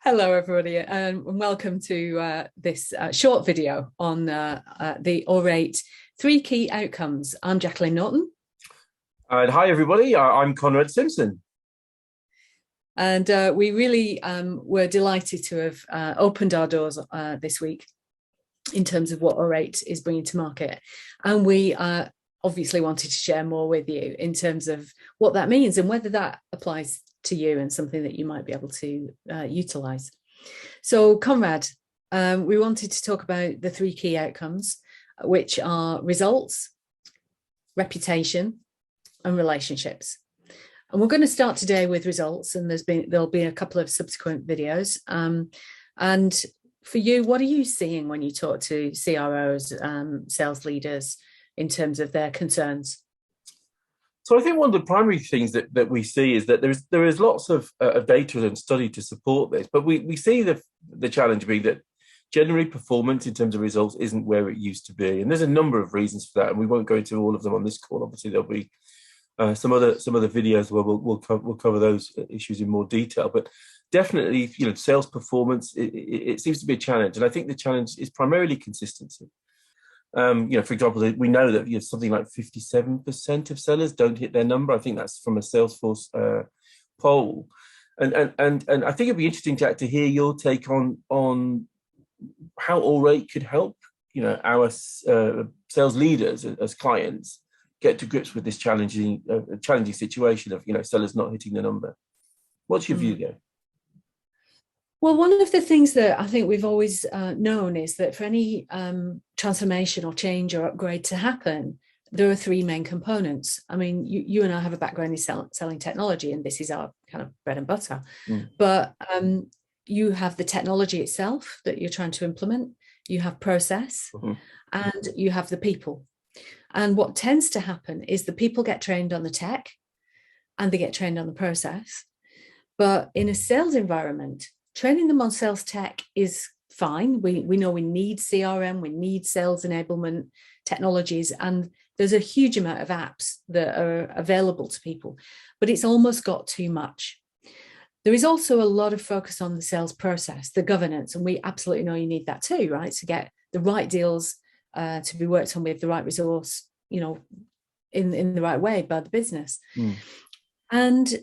Hello, everybody, and welcome to this short video on the Aurate 3 key outcomes. I'm Jacqueline Norton. And hi, everybody. I'm Conrad Simpson. And we really were delighted to have opened our doors this week in terms of what Aurate is bringing to market. And we obviously wanted to share more with you in terms of what that means and whether that applies to you and something that you might be able to utilize. So, Conrad, we wanted to talk about the 3 key outcomes, which are results, reputation, and relationships. And we're going to start today with results, and there'll be a couple of subsequent videos. And for you, what are you seeing when you talk to CROs, sales leaders, in terms of their concerns? So I think one of the primary things that we see is that there is lots of data and study to support this, but we see the challenge being that generally performance in terms of results isn't where it used to be, and there's a number of reasons for that, and we won't go into all of them on this call. Obviously, there'll be some other videos where we'll cover those issues in more detail, but definitely, sales performance it seems to be a challenge, and I think the challenge is primarily consistency. For example, we know that something like 57% of sellers don't hit their number. I think that's from a Salesforce poll, and I think it'd be interesting to hear your take on how Aurate could help our sales leaders as clients get to grips with this challenging situation of sellers not hitting the number. What's your view there? Well, one of the things that I think we've always known is that for any transformation or change or upgrade to happen, there are 3 main components. I mean, you and I have a background in selling technology, and this is our kind of bread and butter. But you have the technology itself that you're trying to implement, you have process, and you have the people. And what tends to happen is the people get trained on the tech and they get trained on the process. But in a sales environment, training them on sales tech is fine. We know we need CRM, we need sales enablement technologies, and there's a huge amount of apps that are available to people, but it's almost got too much. There is also a lot of focus on the sales process, the governance, and we absolutely know you need that too, right? To get the right deals to be worked on with the right resource, in the right way by the business. And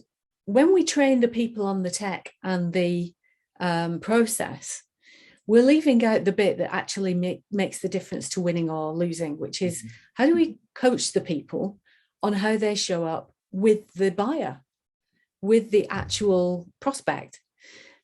when we train the people on the tech and the process, we're leaving out the bit that actually makes the difference to winning or losing, which is how do we coach the people on how they show up with the buyer, with the actual prospect.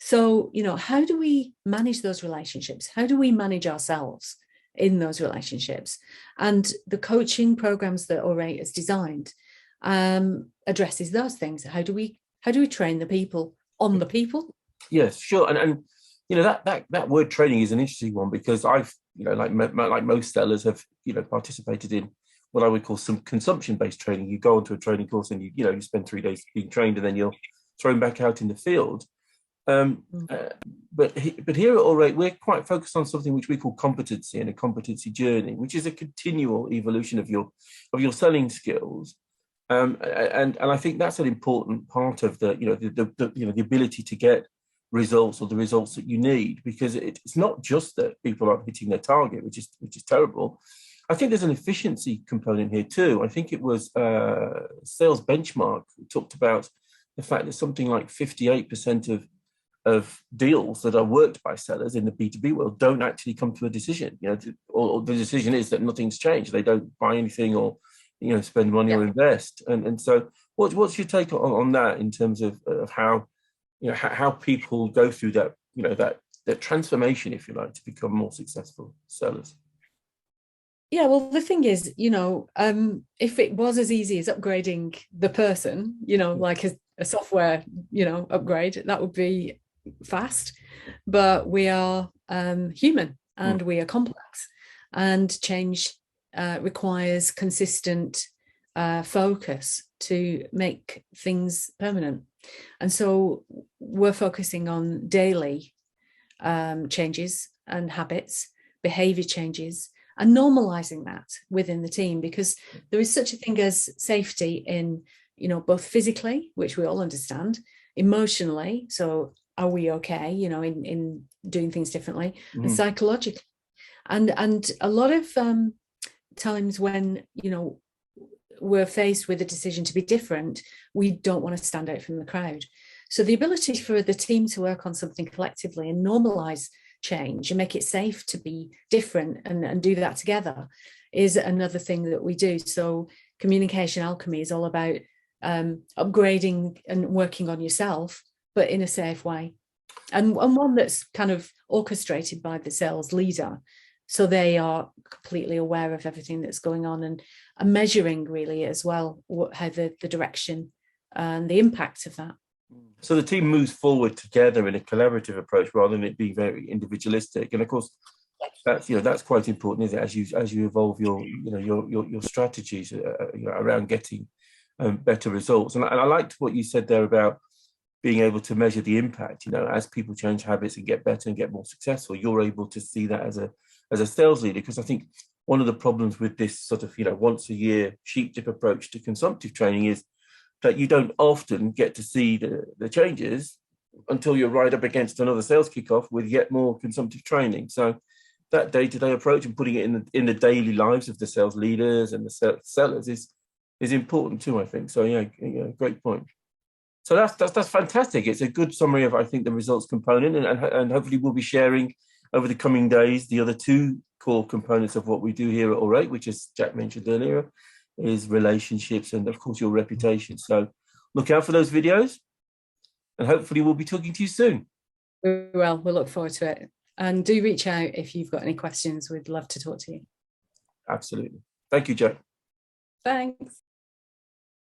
So, how do we manage those relationships? How do we manage ourselves in those relationships? And the coaching programs that Aurate has designed addresses those things. How do we train the people on the people? Yes, sure. And that word training is an interesting one, because I've like most sellers have participated in what I would call some consumption-based training. You go onto a training course and you spend 3 days being trained, and then you're thrown back out in the field. But here at Aurate, we're quite focused on something which we call competency and a competency journey, which is a continual evolution of your selling skills. And I think that's an important part of the ability to get results, or the results that you need, because it's not just that people aren't hitting their target, which is terrible. I think there's an efficiency component here too. I think it was Sales Benchmark who talked about the fact that something like 58% of deals that are worked by sellers in the B2B world don't actually come to a decision. Or the decision is that nothing's changed. They don't buy anything or spend money or invest. And so what's your take on that in terms of how how people go through that that transformation, if you like, to become more successful sellers? Yeah, well, the thing is, if it was as easy as upgrading the person, like a software, upgrade, that would be fast. But we are human, and we are complex, and change requires consistent focus to make things permanent. And so we're focusing on daily changes and habits, behavior changes, and normalizing that within the team, because there is such a thing as safety in, both physically, which we all understand, emotionally. So are we okay, you know, in doing things differently, and Mm. psychologically. And a lot of times when, you know, we're faced with a decision to be different, we don't want to stand out from the crowd. So the ability for the team to work on something collectively and normalize change and make it safe to be different and do that together is another thing that we do. So communication alchemy is all about upgrading and working on yourself, but in a safe way. And one that's kind of orchestrated by the sales leader. So they are completely aware of everything that's going on and measuring really as well how the direction and the impact of that. So the team moves forward together in a collaborative approach rather than it being very individualistic. And of course, that's, you know, that's quite important, isn't it? As you evolve your, you know, your strategies, you know, around getting better results. And I liked what you said there about being able to measure the impact. You know, as people change habits and get better and get more successful, you're able to see that as a sales leader. Because I think one of the problems with this sort of, you know, once a year sheep dip approach to consumptive training is that you don't often get to see the changes until you're right up against another sales kickoff with yet more consumptive training. So that day-to-day approach and putting it in the daily lives of the sales leaders and the sellers is important too, I think. So yeah, great point. So that's fantastic. It's a good summary of, I think, the results component, and hopefully we'll be sharing over the coming days the other two core components of what we do here at Aurate, which, as Jack mentioned earlier, is relationships and, of course, your reputation. So look out for those videos, and hopefully we'll be talking to you soon. Well, we'll look forward to it. And do reach out if you've got any questions. We'd love to talk to you. Absolutely. Thank you, Jack. Thanks.